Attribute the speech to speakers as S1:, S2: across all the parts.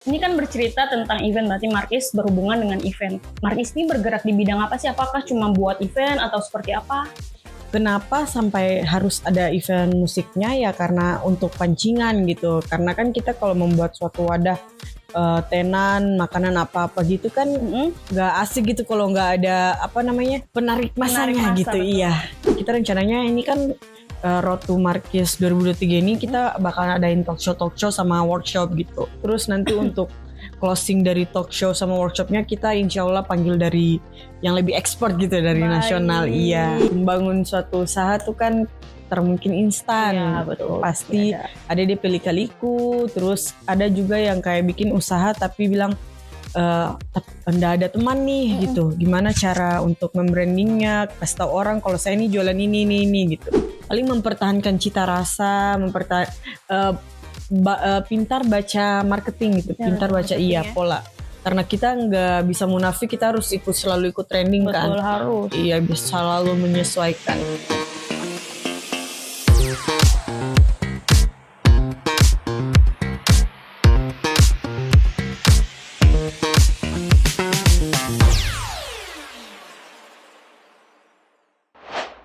S1: Ini kan bercerita tentang event, berarti Markis berhubungan dengan event. Markis ini bergerak di bidang apa sih? Apakah cuma buat event atau seperti apa?
S2: Kenapa sampai harus ada event musiknya ya karena untuk pancingan gitu. Karena kan kita kalau membuat suatu wadah tenan, makanan apa-apa gitu kan nggak asik gitu kalau nggak ada penarik masanya
S1: masa,
S2: gitu.
S1: betul.
S2: Iya. Kita rencananya ini kan Road to Markis 2023 ini kita bakal adain talk show sama workshop gitu. Terus nanti untuk closing dari talk show sama workshopnya kita insya Allah panggil dari yang lebih expert gitu dari nasional. Iya, membangun suatu usaha tuh kan termungkin instan.
S1: Iya, betul.
S2: Pasti ada dia pelika-liku, terus ada juga yang kayak bikin usaha tapi bilang nggak ada teman nih gitu. Gimana cara untuk membrandingnya, kasih tahu orang kalau saya ini jualan ini gitu. Paling mempertahankan cita rasa, pintar baca marketing gitu, pintar baca pola. Karena kita nggak bisa munafik, kita harus selalu ikut trending.
S1: Betul,
S2: kan.
S1: harus.
S2: Iya, bisa selalu menyesuaikan.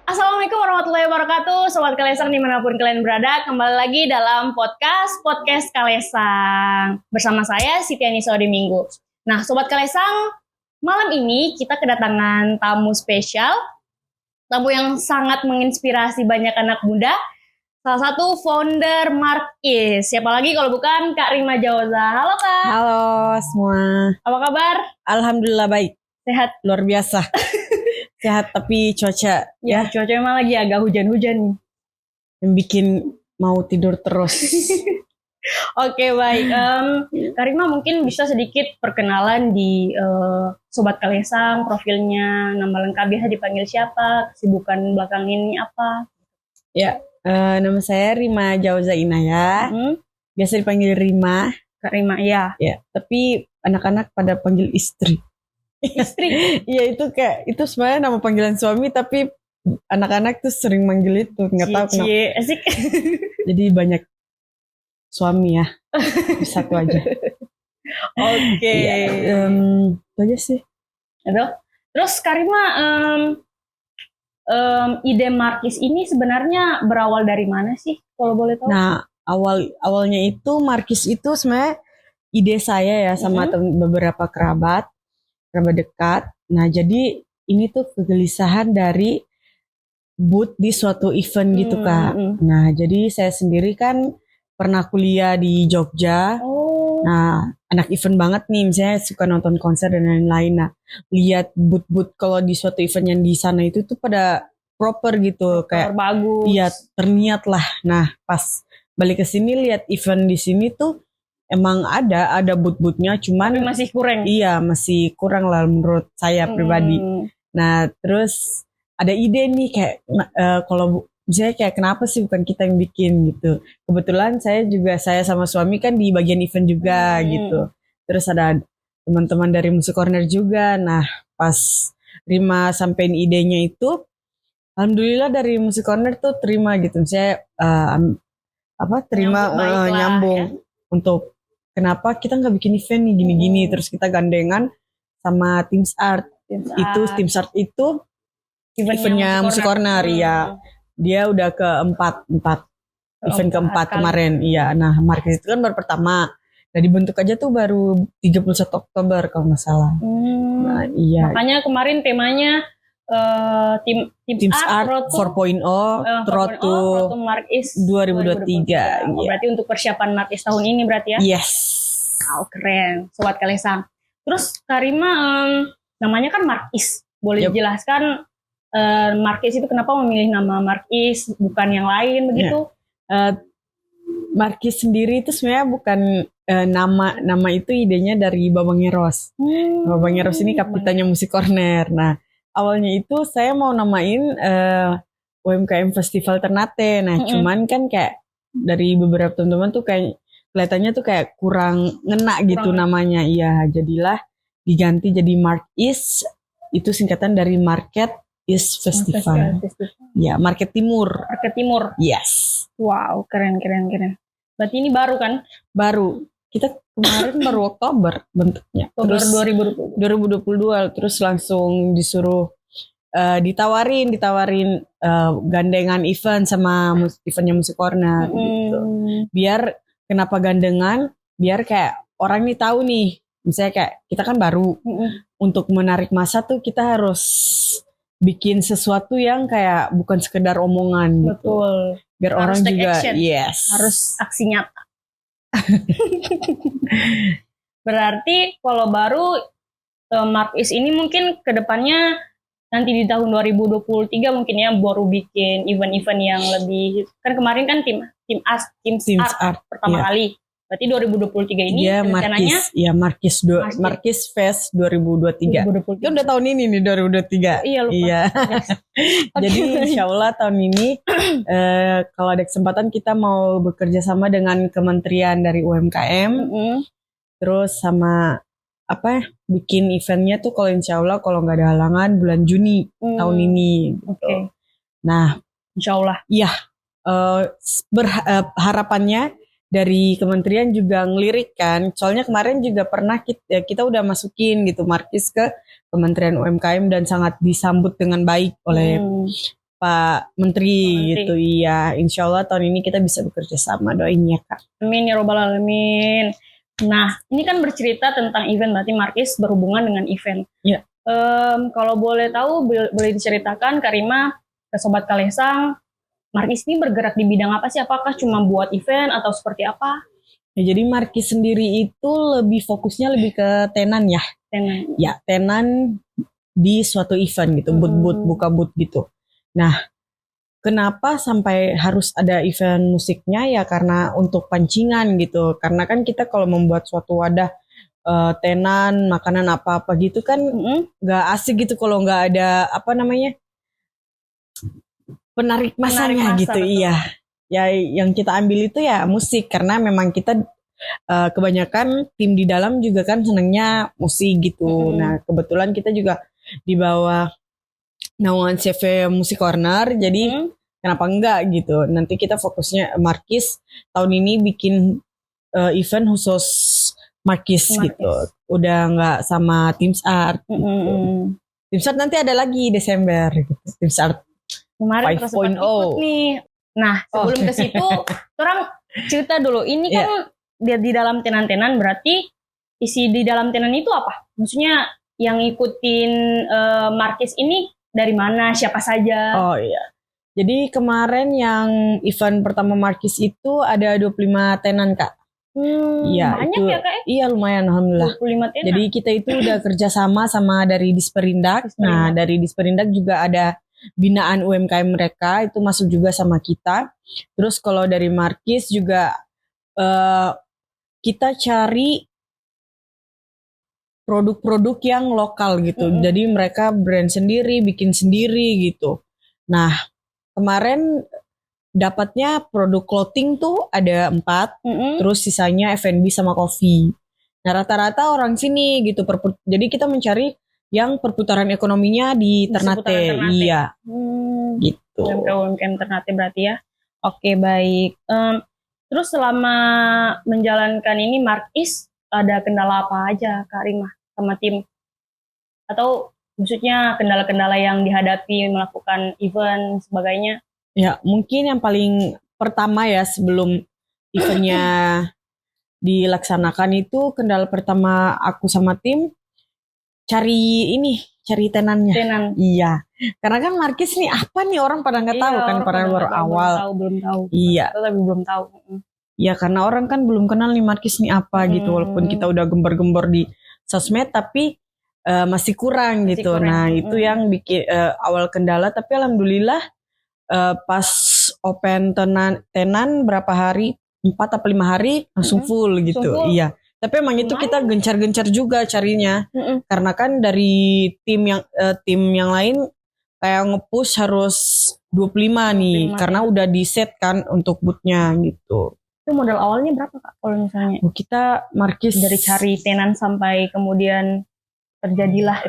S1: Assalamualaikum warahmatullahi wabarakatuh, Sobat Kalesang dimanapun kalian berada. Kembali lagi dalam podcast Kalesang bersama saya Siti Anissa di Minggu. Nah, Sobat Kalesang, malam ini kita kedatangan tamu spesial, tamu yang sangat menginspirasi banyak anak muda. Salah satu founder Markis. Siapa lagi kalau bukan Kak Rima Jauza. Halo Kak.
S2: Halo semua.
S1: Apa kabar?
S2: Alhamdulillah baik.
S1: Sehat.
S2: Luar biasa. Sehat, tapi cuaca
S1: ya cuaca memang lagi agak hujan-hujan nih.
S2: Yang bikin mau tidur terus.
S1: Oke, baik. Karima mungkin bisa sedikit perkenalan di Sobat Kalesang, profilnya, nama lengkap biasa dipanggil siapa, kesibukan belakang ini apa?
S2: Ya, nama saya Rima Jauza Inaya. Biasa dipanggil Rima.
S1: Kak Rima, ya.
S2: Ya, tapi anak-anak pada panggil istri.
S1: Istri?
S2: Iya, itu sebenarnya nama panggilan suami, tapi anak-anak tuh sering manggil itu, nggak tahu kenapa.
S1: Asik.
S2: Jadi banyak suami ya, satu aja.
S1: Oke.
S2: Ya, itu aja sih.
S1: Aduh. Terus Karima, ide Markis ini sebenarnya berawal dari mana sih, kalau boleh tahu?
S2: Nah, awalnya itu Markis itu sebenarnya ide saya ya sama beberapa kerabat dekat. Nah, jadi ini tuh kegelisahan dari booth di suatu event gitu Kak. Nah, jadi saya sendiri kan pernah kuliah di Jogja. Nah, anak event banget nih, misalnya suka nonton konser dan lain-lain. Nah, lihat booth-booth kalau di suatu event yang di sana itu tuh pada proper gitu, kayak
S1: bagus.
S2: Iya, terniat lah. Nah, pas balik ke sini lihat event di sini tuh emang ada booth-boothnya, cuman
S1: tapi masih kurang.
S2: Iya, masih kurang lah menurut saya pribadi. Nah, terus ada ide nih kayak kalau misalnya kayak kenapa sih bukan kita yang bikin gitu. Kebetulan saya sama suami kan di bagian event juga gitu. Terus ada teman-teman dari Musik Corner juga. Nah, pas Rima sampein idenya itu, alhamdulillah dari Musik Corner tuh terima gitu. Saya nyambung ya? Untuk kenapa kita nggak bikin event nih gini-gini. Terus kita gandengan sama Teams Art. Teams Art itu eventnya Musik Corner ya. Dia udah keempat event keempat kemarin. Iya. Nah, Markis itu kan baru pertama. Nah, dibentuk aja tuh baru 31 Oktober kalau nggak salah. Nah, iya.
S1: Makanya kemarin temanya Teams Art
S2: 4.0 Road to Markis 2023.
S1: Berarti untuk persiapan Markis tahun ini berarti ya?
S2: Yes.
S1: Keren, Sobat Kalesang. Terus Karima, namanya kan Markis. Boleh dijelaskan Markis itu kenapa memilih nama Markis bukan yang lain begitu?
S2: Markis sendiri itu sebenarnya bukan nama itu idenya dari Babang Eros. Babang Eros ini kapitannya Musik Corner. Nah, awalnya itu saya mau namain UMKM Festival Ternate. Nah, cuman kan kayak dari beberapa teman-teman tuh kayak kelihatannya tuh kayak kurang ngena gitu namanya. Iya, jadilah diganti jadi Markis. Itu singkatan dari Market is Festival. Ya, Market Timur.
S1: Market Timur.
S2: Yes.
S1: Wow, keren. Berarti ini baru kan?
S2: Baru. kita kemarin baru Oktober bentuknya.
S1: Oktober
S2: Terus
S1: 2020.
S2: 2022 terus langsung disuruh ditawarin gandengan event sama eventnya Musik Corner gitu. Biar kenapa gandengan? Biar kayak orang nih tahu nih, misalnya kayak kita kan baru, untuk menarik massa tuh kita harus bikin sesuatu yang kayak bukan sekedar omongan gitu.
S1: Betul.
S2: Biar
S1: Harus
S2: orang
S1: take
S2: juga
S1: action.
S2: yes.
S1: Harus aksi nyata. Berarti kalau baru Marquis ini mungkin kedepannya nanti di tahun 2023 mungkin ya baru bikin event-event yang lebih, kan kemarin kan tim art pertama kali. Berarti 2023 ini rencananya
S2: Marquis Fest 2023. Itu udah tahun ini nih 2023.
S1: Iya lupa.
S2: Iya. Jadi insya Allah tahun ini kalau ada kesempatan kita mau bekerja sama dengan kementerian dari UMKM. Terus sama bikin eventnya tuh kalau insya Allah kalau nggak ada halangan bulan Juni tahun ini. Gitu.
S1: Okay.
S2: Nah,
S1: insya Allah.
S2: Iya, harapannya dari kementerian juga ngelirik kan. Soalnya kemarin juga pernah kita udah masukin gitu Marquis ke Kementerian UMKM dan sangat disambut dengan baik oleh Pak Menteri gitu. Iya, insya Allah tahun ini kita bisa bekerja sama, doain ya Kak.
S1: Amin ya robbal alamin. Nah, ini kan bercerita tentang event, berarti Marquis berhubungan dengan event.
S2: Iya.
S1: Kalau boleh tahu, boleh diceritakan Kak Rima, ke Sobat Kalesang, Marquis ini bergerak di bidang apa sih? Apakah cuma buat event atau seperti apa?
S2: Ya, jadi Marquis sendiri itu fokusnya lebih ke tenan ya.
S1: Tenan.
S2: Ya, tenan di suatu event gitu, buka booth gitu. Nah, kenapa sampai harus ada event musiknya ya karena untuk pancingan gitu. Karena kan kita kalau membuat suatu wadah tenan, makanan apa-apa gitu kan gak asik gitu kalau gak ada penarik masanya gitu. Betul. Iya. Ya yang kita ambil itu ya musik karena memang kita kebanyakan tim di dalam juga kan senangnya musik gitu. Nah, kebetulan kita juga di bawah naungan CV Musik Corner, jadi kenapa enggak gitu. Nanti kita fokusnya Marquis tahun ini bikin event khusus Marquis gitu. Udah enggak sama Teams Art gitu. Teams Art nanti ada lagi Desember gitu. Teams Art
S1: kemarin kita sempat ikut nih. Nah, sebelum ke situ orang cerita dulu. Ini kan di dalam tenan-tenan, berarti isi di dalam tenan itu apa? Maksudnya yang ikutin Marquis ini dari mana, siapa saja?
S2: Oh iya. Jadi kemarin yang event pertama Marquis itu ada 25 tenan Kak.
S1: Iya, banyak itu, ya Kak?
S2: Iya lumayan alhamdulillah.
S1: 25 tenan.
S2: Jadi kita itu udah kerjasama sama dari Disperindak. Nah dari Disperindak juga ada binaan UMKM mereka itu masuk juga sama kita. Terus kalau dari Marquis juga kita cari produk-produk yang lokal gitu. Jadi mereka brand sendiri, bikin sendiri gitu. Nah, kemarin dapatnya produk clothing tuh ada 4, terus sisanya F&B sama kopi. Nah, rata-rata orang sini gitu. Jadi kita mencari yang perputaran ekonominya di Ternate. Iya. Gitu.
S1: UMKM Ternate berarti ya. Oke, baik. Terus selama menjalankan ini Marquis ada kendala apa aja Kak Rima sama tim? Atau maksudnya kendala-kendala yang dihadapi melakukan event sebagainya?
S2: Ya mungkin yang paling pertama ya sebelum eventnya dilaksanakan itu kendala pertama aku sama tim cari tenannya. Tenan. Iya. Karena kan Marquis nih apa nih orang pada nggak tahu kan, pada baru awal.
S1: Belum tahu.
S2: Iya.
S1: Tapi belum tahu.
S2: Ya karena orang kan belum kenal nih Marquis nih apa gitu, walaupun kita udah gembar-gembor di sosmed tapi masih kurang gitu. Nah itu yang bikin awal kendala, tapi alhamdulillah pas open tenan berapa hari, 4 atau 5 hari langsung full gitu. Iya. Tapi emang itu kita gencar-gencar juga carinya, karena kan dari tim yang lain kayak nge-push harus 25 nih, karena udah di set kan untuk bootnya gitu.
S1: Itu modal awalnya berapa Kak kalau misalnya?
S2: Kita Marquis
S1: dari cari tenan sampai kemudian terjadilah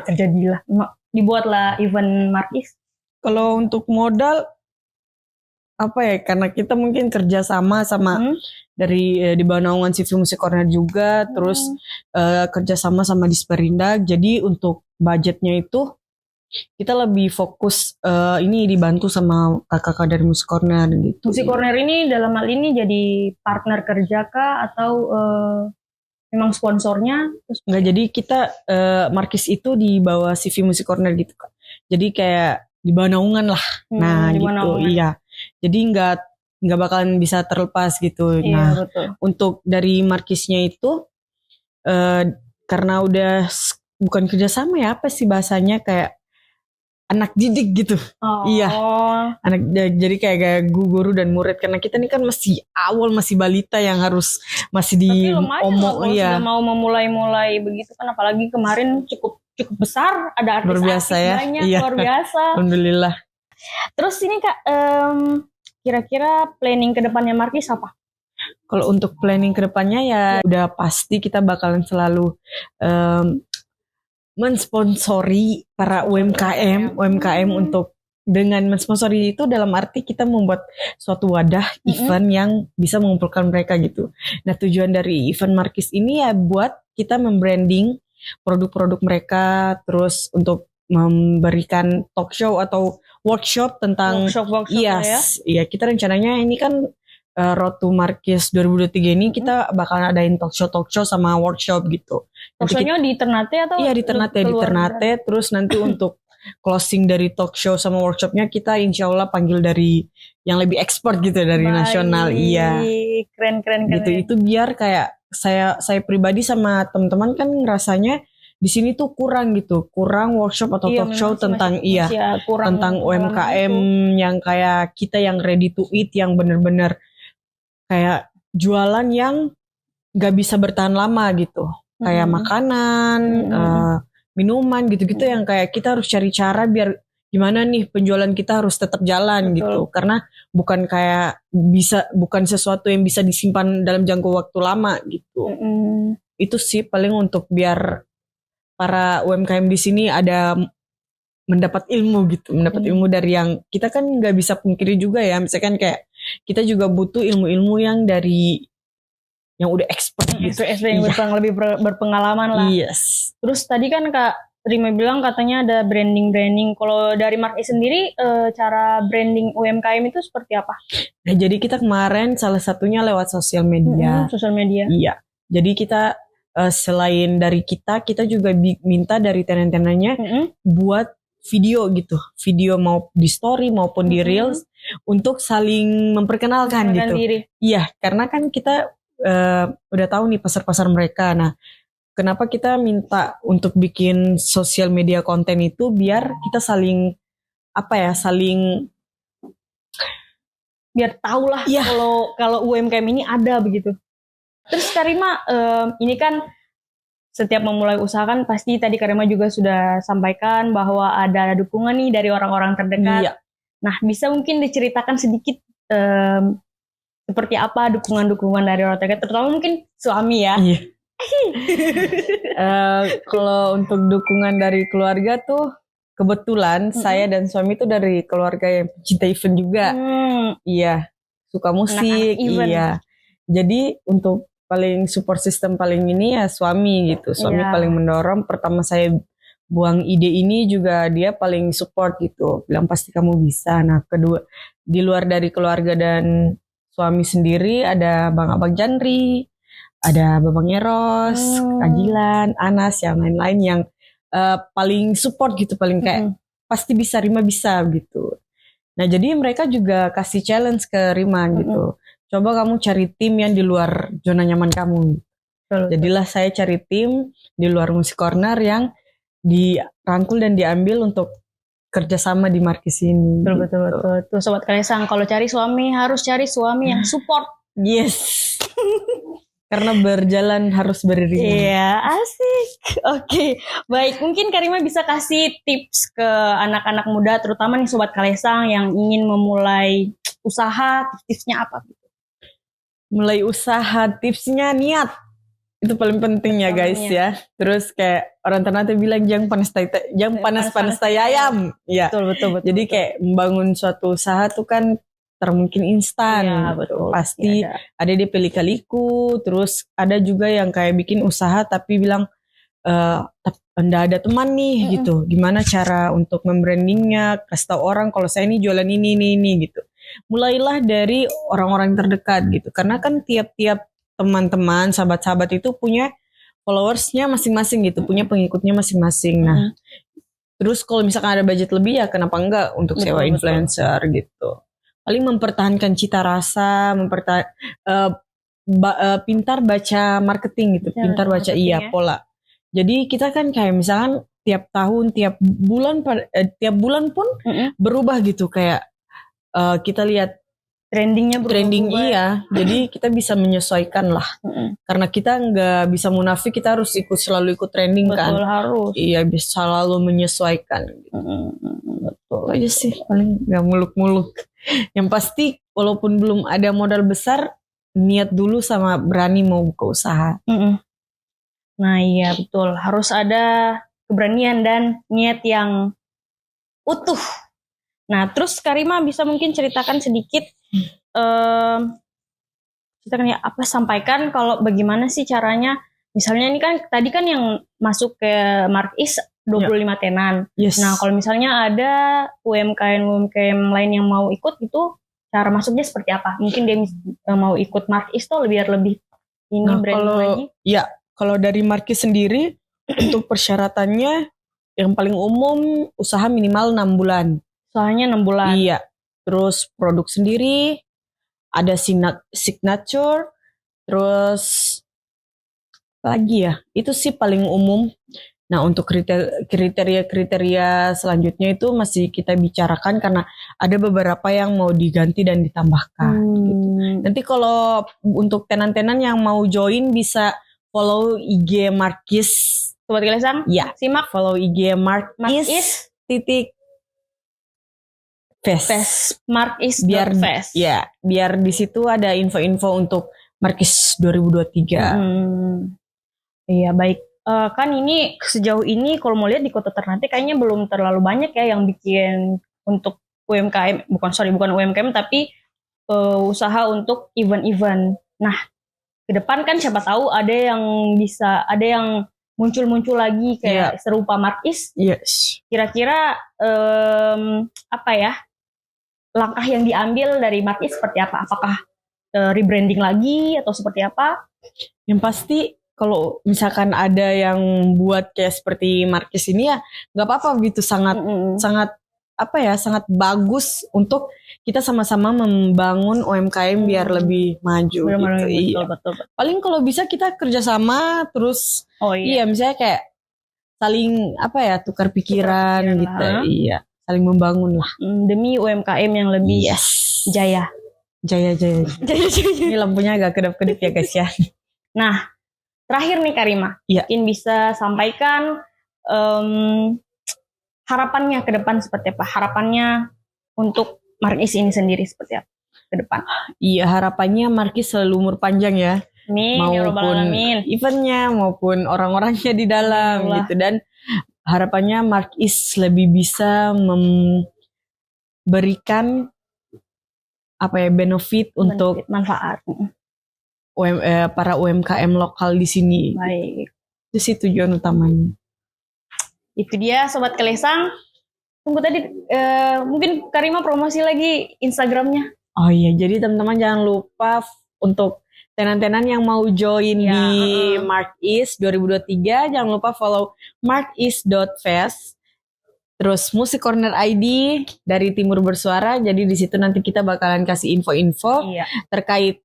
S1: dibuatlah event Marquis.
S2: Kalau untuk modal apa ya, karena kita mungkin kerja sama dari di bawah naungan CV Musik Corner juga, terus kerja sama Disperindak. Jadi untuk budgetnya itu kita lebih fokus ini dibantu sama kakak-kakak dari Musik Corner gitu.
S1: Musik Corner ini dalam hal ini jadi partner kerja kah atau memang sponsornya?
S2: Enggak, jadi kita Markis itu di bawah CV Musik Corner gitu Kak. Jadi kayak di bawah naungan lah. Nah
S1: di bawah
S2: gitu,
S1: naungan.
S2: iya. Jadi nggak bakalan bisa terlepas gitu.
S1: Iya,
S2: Nah
S1: betul.
S2: untuk dari Markisnya itu karena udah bukan kerjasama ya, apa sih bahasanya, kayak anak didik gitu. Iya. Jadi kayak guru dan murid, karena kita ini kan masih awal, masih balita yang harus masih
S1: diomong. Sudah mau memulai begitu kan, apalagi kemarin cukup besar, ada artis-artis banyak,
S2: iya.
S1: Luar biasa.
S2: Alhamdulillah.
S1: Terus ini Kak, kira-kira planning ke depannya Markis apa?
S2: Kalau untuk planning ke depannya ya udah pasti kita bakalan selalu mensponsori para UMKM untuk, dengan mensponsori itu dalam arti kita membuat suatu wadah event yang bisa mengumpulkan mereka gitu. Nah tujuan dari event Markis ini ya buat kita membranding produk-produk mereka, terus untuk memberikan talk show atau workshop tentang iya, kita rencananya ini kan Road to Markis 2023 ini kita bakalan adain talk show sama workshop gitu.
S1: Talk show-nya di Ternate atau?
S2: Iya, di Ternate. Terus nanti untuk closing dari talk show sama workshopnya kita insya Allah panggil dari yang lebih expert gitu, dari nasional. Iya.
S1: Keren.
S2: Gitu. Itu biar kayak saya pribadi sama teman-teman kan ngerasanya di sini tuh kurang workshop atau talk show tentang tentang UMKM yang kayak kita, yang ready to eat, yang bener-bener kayak jualan yang gak bisa bertahan lama gitu. Kayak makanan, minuman gitu-gitu yang kayak kita harus cari cara biar gimana nih penjualan kita harus tetap jalan. Betul. Gitu. Karena bukan sesuatu yang bisa disimpan dalam jangka waktu lama gitu. Itu sih paling untuk biar para UMKM di sini ada mendapat ilmu gitu, ilmu dari yang kita kan nggak bisa pungkiri juga ya, misalkan kayak kita juga butuh ilmu-ilmu yang dari yang udah expert gitu,
S1: yang lebih berpengalaman lah.
S2: Yes.
S1: Terus tadi kan Kak Rima bilang katanya ada branding. Kalau dari Markis sendiri cara branding UMKM itu seperti apa?
S2: Nah, jadi kita kemarin salah satunya lewat sosial media.
S1: Sosial media.
S2: Iya. Jadi kita selain dari kita juga minta dari tenan-tenannya buat video gitu, video mau di story maupun di reels untuk saling memperkenalkan gitu.
S1: Diri.
S2: Iya, karena kan kita udah tahu nih pasar-pasar mereka. Nah, kenapa kita minta untuk bikin sosial media konten itu biar kita saling biar tahu lah kalau UMKM ini ada begitu. Terus Karima, ini kan setiap memulai usaha kan pasti tadi Karima juga sudah sampaikan bahwa ada dukungan nih dari orang-orang terdekat. Iya. Nah, bisa mungkin diceritakan sedikit seperti apa dukungan-dukungan dari orang terdekat, terutama mungkin suami ya. Iya. Kalau untuk dukungan dari keluarga tuh kebetulan saya dan suami tuh dari keluarga yang pecinta event juga. Iya, suka musik. Iya. Jadi untuk paling support system paling ini ya suami gitu. Suami paling mendorong. Pertama saya buang ide ini juga dia paling support gitu. Bilang pasti kamu bisa. Nah kedua, di luar dari keluarga dan suami sendiri ada Bang Abang Janri, ada Babang Eros, Kajilan, Anas, yang lain-lain yang paling support gitu. Paling kayak pasti bisa, Rima bisa gitu. Nah jadi mereka juga kasih challenge ke Rima gitu. Coba kamu cari tim yang di luar zona nyaman kamu. Jadilah saya cari tim di luar Musik Corner yang dirangkul dan diambil untuk kerjasama di Markis ini.
S1: Betul. Tuh Sobat Kalesang, kalau cari suami harus cari suami yang support.
S2: Yes. Karena berjalan harus beriringan.
S1: Iya, asik. Oke, baik. Mungkin Karima bisa kasih tips ke anak-anak muda, terutama nih Sobat Kalesang yang ingin memulai usaha, tipsnya apa?
S2: Mulai usaha, tipsnya niat. Itu paling penting ya guys ya. Terus kayak orang Ternate bilang jangan panas tai ayam. Ya.
S1: Betul.
S2: Jadi kayak membangun suatu usaha tuh kan starter mungkin instan.
S1: Iya,
S2: gitu.
S1: betul.
S2: Pasti
S1: Iya,
S2: ada dia pelika-liku, terus ada juga yang kayak bikin usaha tapi bilang nggak ada teman nih gitu. Gimana cara untuk membrandingnya, kasih tahu orang kalau saya ini jualan ini gitu. Mulailah dari orang-orang terdekat gitu. Karena kan tiap-tiap teman-teman, sahabat-sahabat itu punya followersnya masing-masing gitu, punya pengikutnya masing-masing. Nah, terus kalau misalkan ada budget lebih ya kenapa enggak untuk
S1: Betul,
S2: sewa
S1: betul.
S2: influencer gitu. Paling mempertahankan cita rasa, pintar baca marketing gitu,
S1: Ya,
S2: pintar baca
S1: marketing ya.
S2: pola. Jadi kita kan kayak misalkan tiap tahun, tiap bulan pun berubah gitu kayak kita lihat
S1: Trendingnya
S2: trending
S1: berubah.
S2: iya. Jadi kita bisa menyesuaikan lah. Karena kita nggak bisa munafik, kita harus selalu ikut trending kan.
S1: Betul, harus.
S2: Iya, bisa selalu menyesuaikan. Gitu.
S1: Betul.
S2: Itu aja sih, paling nggak muluk-muluk. Yang pasti walaupun belum ada modal besar, niat dulu sama berani mau buka usaha.
S1: Nah iya betul, harus ada keberanian dan niat yang utuh. Nah terus Karima bisa mungkin ceritakan sedikit, ceritakan ya sampaikan kalau bagaimana sih caranya. Misalnya ini kan tadi kan yang masuk ke Markis 25 tenan.
S2: Yes.
S1: Nah kalau misalnya ada UMKM lain yang mau ikut itu, cara masuknya seperti apa? Mungkin dia mau ikut Markis tuh biar lebih ini branding lagi.
S2: Ya, kalau dari Markis sendiri untuk persyaratannya yang paling umum usaha minimal 6 bulan.
S1: Soalnya 6 bulan.
S2: Iya. Terus produk sendiri, ada signature, terus lagi ya, itu sih paling umum. Nah untuk kriteria selanjutnya itu masih kita bicarakan karena ada beberapa yang mau diganti dan ditambahkan. Gitu. Nanti kalau untuk tenan-tenan yang mau join bisa follow IG Markis.
S1: Sobat Kalesang,
S2: ya,
S1: simak
S2: follow IG Markis titik Fest.
S1: Markis
S2: biar
S1: Fest.
S2: Ya, biar di situ ada info-info untuk Markis 2023.
S1: Iya baik. Kan ini sejauh ini kalau mau lihat di Kota Ternate kayaknya belum terlalu banyak ya yang bikin untuk UMKM, bukan UMKM tapi usaha untuk event-event. Nah, ke depan kan siapa tahu ada yang muncul-muncul lagi kayak serupa Markis.
S2: Yes.
S1: Kira-kira langkah yang diambil dari Markis seperti apa? Apakah rebranding lagi atau seperti apa?
S2: Yang pasti kalau misalkan ada yang buat kayak seperti Markis ini ya nggak apa-apa gitu, sangat bagus untuk kita sama-sama membangun UMKM biar lebih maju. Gitu.
S1: Betul.
S2: Paling kalau bisa kita kerjasama terus. Iya misalnya kayak saling tukar pikiran gitu. Iya, saling membangun lah
S1: demi UMKM yang lebih jaya.
S2: Ini lampunya agak kedap-kedip ya guys ya.
S1: Nah, terakhir nih Karima, mungkin bisa sampaikan harapannya ke depan seperti apa? Harapannya untuk Markis ini sendiri seperti apa ke depan? Iya,
S2: harapannya Markis selalu umur panjang ya.
S1: Amin,
S2: maupun eventnya maupun orang-orangnya di dalam gitu, dan harapannya Markis lebih bisa memberikan benefit untuk
S1: manfaat
S2: para UMKM lokal di sini.
S1: Baik.
S2: Itu sih tujuan utamanya.
S1: Itu dia Sobat Kalesang. Tunggu tadi mungkin Karima promosi lagi Instagramnya.
S2: Oh iya, jadi teman-teman jangan lupa untuk tenan-tenan yang mau join di Markis 2023, jangan lupa follow markis.fest. Terus Musik Corner ID dari Timur Bersuara. Jadi di situ nanti kita bakalan kasih info-info terkait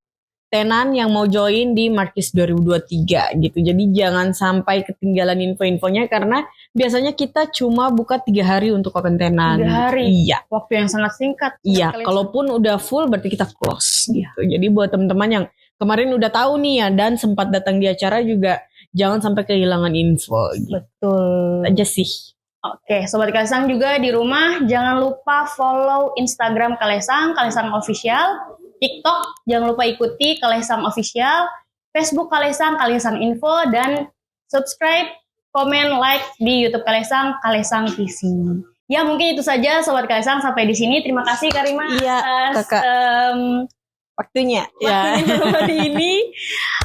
S2: tenan yang mau join di Markis 2023 gitu. Jadi jangan sampai ketinggalan info-infonya karena biasanya kita cuma buka 3 hari untuk open tenan.
S1: 3 hari?
S2: Iya.
S1: Waktu yang sangat singkat.
S2: Iya, kalaupun udah full berarti kita close gitu. Jadi buat teman-teman yang kemarin udah tahu nih ya dan sempat datang di acara juga jangan sampai kehilangan info gitu.
S1: Betul.
S2: Aja sih.
S1: Oke, Sobat Kalesang juga di rumah jangan lupa follow Instagram Kalesang Official. TikTok, jangan lupa ikuti Kalesang Official, Facebook Kalesang Info, dan subscribe, komen, like di YouTube Kalesang TV. Ya mungkin itu saja Sobat Kalesang, sampai di sini. Terima kasih Karima
S2: Iya,
S1: atas
S2: Kakak. Waktunya.
S1: waktunya hari ini.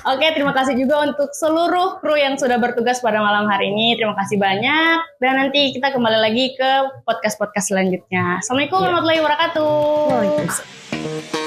S1: Oke, terima kasih juga untuk seluruh kru yang sudah bertugas pada malam hari ini. Terima kasih banyak. Dan nanti kita kembali lagi ke podcast-podcast selanjutnya. Assalamualaikum warahmatullahi wabarakatuh.
S2: Waalaikumsalam.